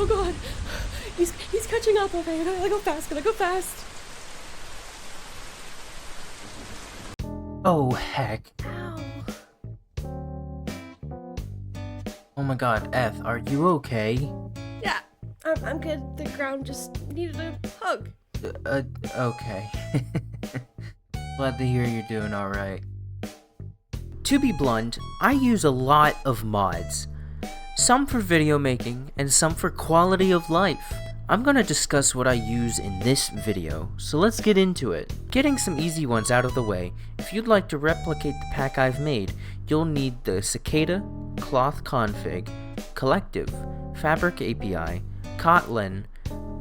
god. He's catching up. Okay, gotta go fast. Oh, heck. Ow. Oh my god, Eth, are you okay? Yeah, I'm good. The ground just needed a hug. Okay. Glad to hear you're doing alright. To be blunt, I use a lot of mods. Some for video making, and some for quality of life. I'm gonna discuss what I use in this video, so let's get into it. Getting some easy ones out of the way, if you'd like to replicate the pack I've made, you'll need the Cicada, Cloth Config, Collective, Fabric API, Kotlin,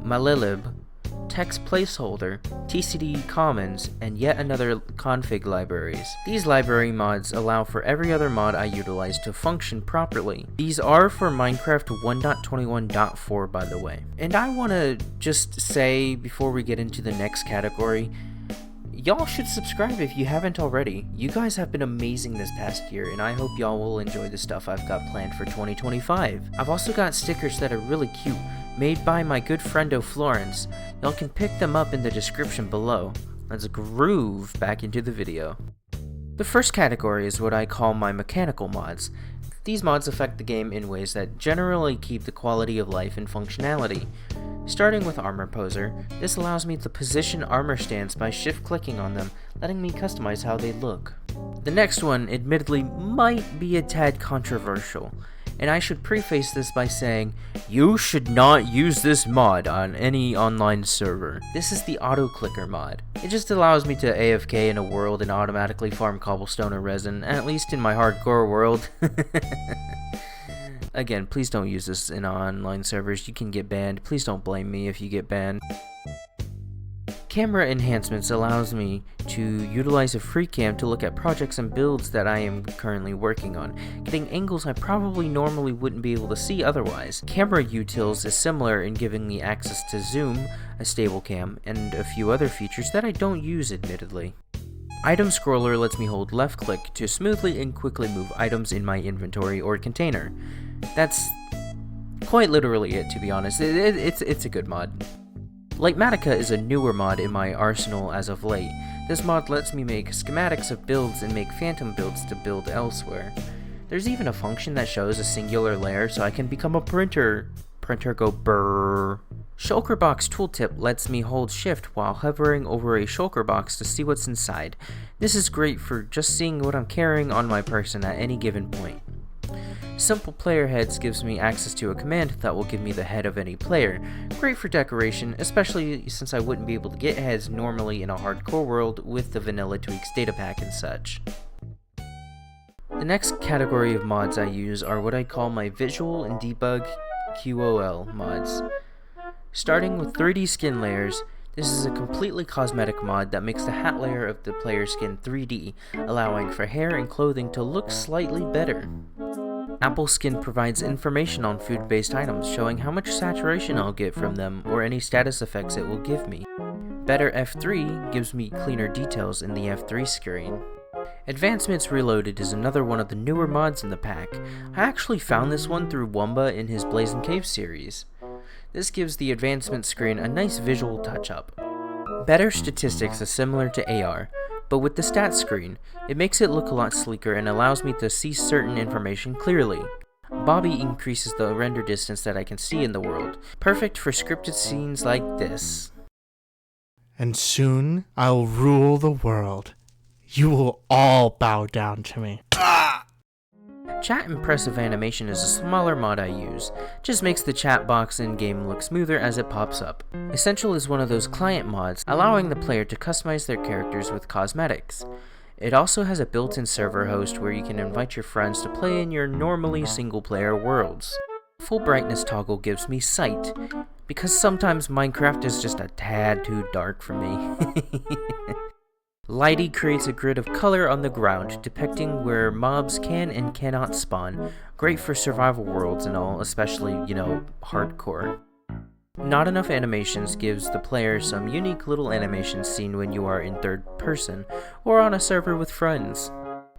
Malilib, Text Placeholder, TCD Commons, and yet another config libraries. These library mods allow for every other mod I utilize to function properly. These are for Minecraft 1.21.4 by the way. And I want to just say before we get into the next category, y'all should subscribe if you haven't already. You guys have been amazing this past year, and I hope y'all will enjoy the stuff I've got planned for 2025. I've also got stickers that are really cute, made by my good friendo Florence. Y'all can pick them up in the description below. Let's groove back into the video. The first category is what I call my mechanical mods. These mods affect the game in ways that generally keep the quality of life and functionality. Starting with Armor Poser, this allows me to position armor stands by shift-clicking on them, letting me customize how they look. The next one, admittedly, might be a tad controversial, and I should preface this by saying, you should not use this mod on any online server. This is the Auto Clicker mod. It just allows me to AFK in a world and automatically farm cobblestone or resin, at least in my hardcore world. Again, please don't use this in online servers, you can get banned. Please don't blame me if you get banned. Camera enhancements allows me to utilize a free cam to look at projects and builds that I am currently working on, getting angles I probably normally wouldn't be able to see otherwise. Camera utils is similar in giving me access to zoom, a stable cam, and a few other features that I don't use admittedly. Item Scroller lets me hold left click to smoothly and quickly move items in my inventory or container. That's quite literally it, to be honest. It's a good mod. Lightmatica is a newer mod in my arsenal as of late. This mod lets me make schematics of builds and make phantom builds to build elsewhere. There's even a function that shows a singular layer so I can become a printer. Printer go brrrr. Shulker Box Tooltip lets me hold shift while hovering over a shulker box to see what's inside. This is great for just seeing what I'm carrying on my person at any given point. Simple Player Heads gives me access to a command that will give me the head of any player. Great for decoration, especially since I wouldn't be able to get heads normally in a hardcore world with the Vanilla Tweaks data pack and such. The next category of mods I use are what I call my Visual and Debug QOL mods. Starting with 3D skin layers, this is a completely cosmetic mod that makes the hat layer of the player's skin 3D, allowing for hair and clothing to look slightly better. Apple Skin provides information on food-based items, showing how much saturation I'll get from them or any status effects it will give me. Better F3 gives me cleaner details in the F3 screen. Advancements Reloaded is another one of the newer mods in the pack. I actually found this one through Wumba in his Blazing Cave series. This gives the advancement screen a nice visual touch-up. Better Statistics is similar to AR, but with the stats screen, it makes it look a lot sleeker and allows me to see certain information clearly. Bobby increases the render distance that I can see in the world, perfect for scripted scenes like this. And soon I'll rule the world. You will all bow down to me. Chat Impressive Animation is a smaller mod I use, just makes the chat box in-game look smoother as it pops up. Essential is one of those client mods, allowing the player to customize their characters with cosmetics. It also has a built-in server host where you can invite your friends to play in your normally single-player worlds. Full brightness toggle gives me sight, because sometimes Minecraft is just a tad too dark for me. Lighty creates a grid of color on the ground, depicting where mobs can and cannot spawn. Great for survival worlds and all, especially, hardcore. Not Enough Animations gives the player some unique little animations seen when you are in third person, or on a server with friends.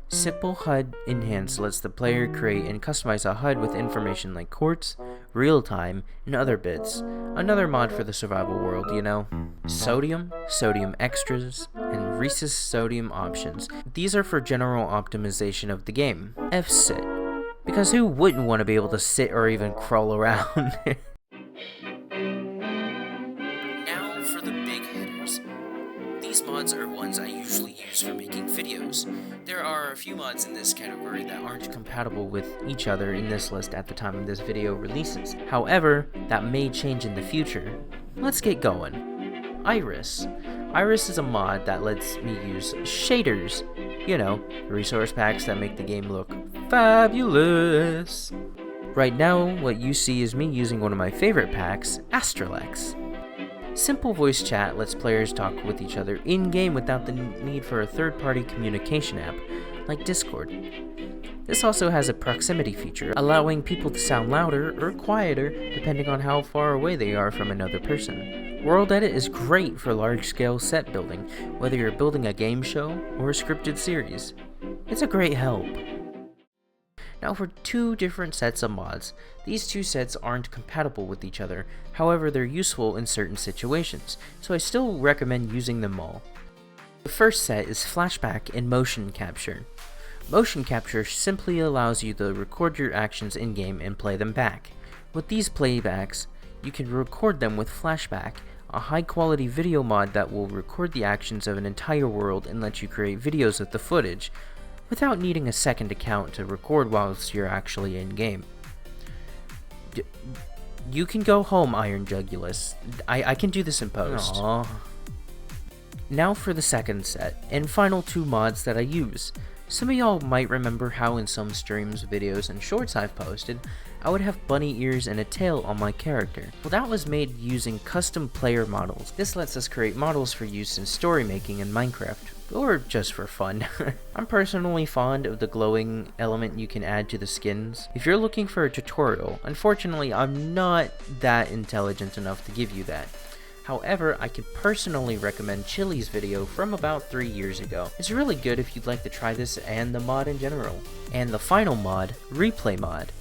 Simple HUD Enhance lets the player create and customize a HUD with information like quartz, real time, and other bits. Another mod for the survival world, you know. Sodium, sodium extras, and Rhesus sodium options. These are for general optimization of the game. F-sit, because who wouldn't want to be able to sit or even crawl around? Now for the big hitters. These mods are ones I usually use for making videos. There are a few mods in this category that aren't compatible with each other in this list at the time of this video releases. However, that may change in the future. Let's get going. Iris. Iris is a mod that lets me use shaders. You know, resource packs that make the game look fabulous. Right now, what you see is me using one of my favorite packs, Astralex. Simple voice chat lets players talk with each other in-game without the need for a third-party communication app, like Discord. This also has a proximity feature, allowing people to sound louder or quieter depending on how far away they are from another person. World Edit is great for large-scale set building, whether you're building a game show or a scripted series. It's a great help. Now for two different sets of mods. These two sets aren't compatible with each other, however they're useful in certain situations, so I still recommend using them all. The first set is Flashback and Motion Capture. Motion Capture simply allows you to record your actions in-game and play them back. With these playbacks, you can record them with Flashback, a high-quality video mod that will record the actions of an entire world and let you create videos of the footage, without needing a second account to record whilst you're actually in-game. You can go home, Iron Jugulus. I can do this in post. Aww. Now for the second set, and final two mods that I use. Some of y'all might remember how in some streams, videos, and shorts I've posted, I would have bunny ears and a tail on my character. Well, that was made using custom player models. This lets us create models for use in story making in Minecraft, or just for fun. I'm personally fond of the glowing element you can add to the skins. If you're looking for a tutorial, unfortunately I'm not that intelligent enough to give you that. However, I could personally recommend Chili's video from about 3 years ago. It's really good if you'd like to try this and the mod in general. And the final mod, Replay Mod.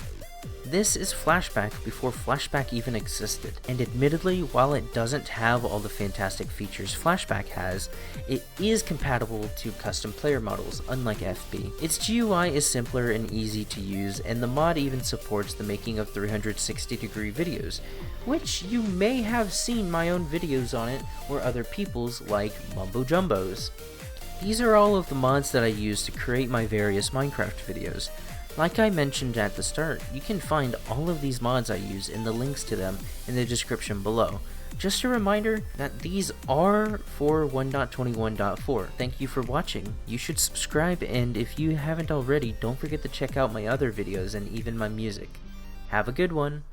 This is Flashback before Flashback even existed, and admittedly, while it doesn't have all the fantastic features Flashback has, it is compatible to custom player models, unlike FB. Its GUI is simpler and easy to use, and the mod even supports the making of 360-degree videos, which you may have seen my own videos on it, or other people's like Mumbo Jumbo's. These are all of the mods that I use to create my various Minecraft videos. Like I mentioned at the start, you can find all of these mods I use in the links to them in the description below. Just a reminder that these are for 1.21.4. Thank you for watching. You should subscribe, and if you haven't already, don't forget to check out my other videos and even my music. Have a good one.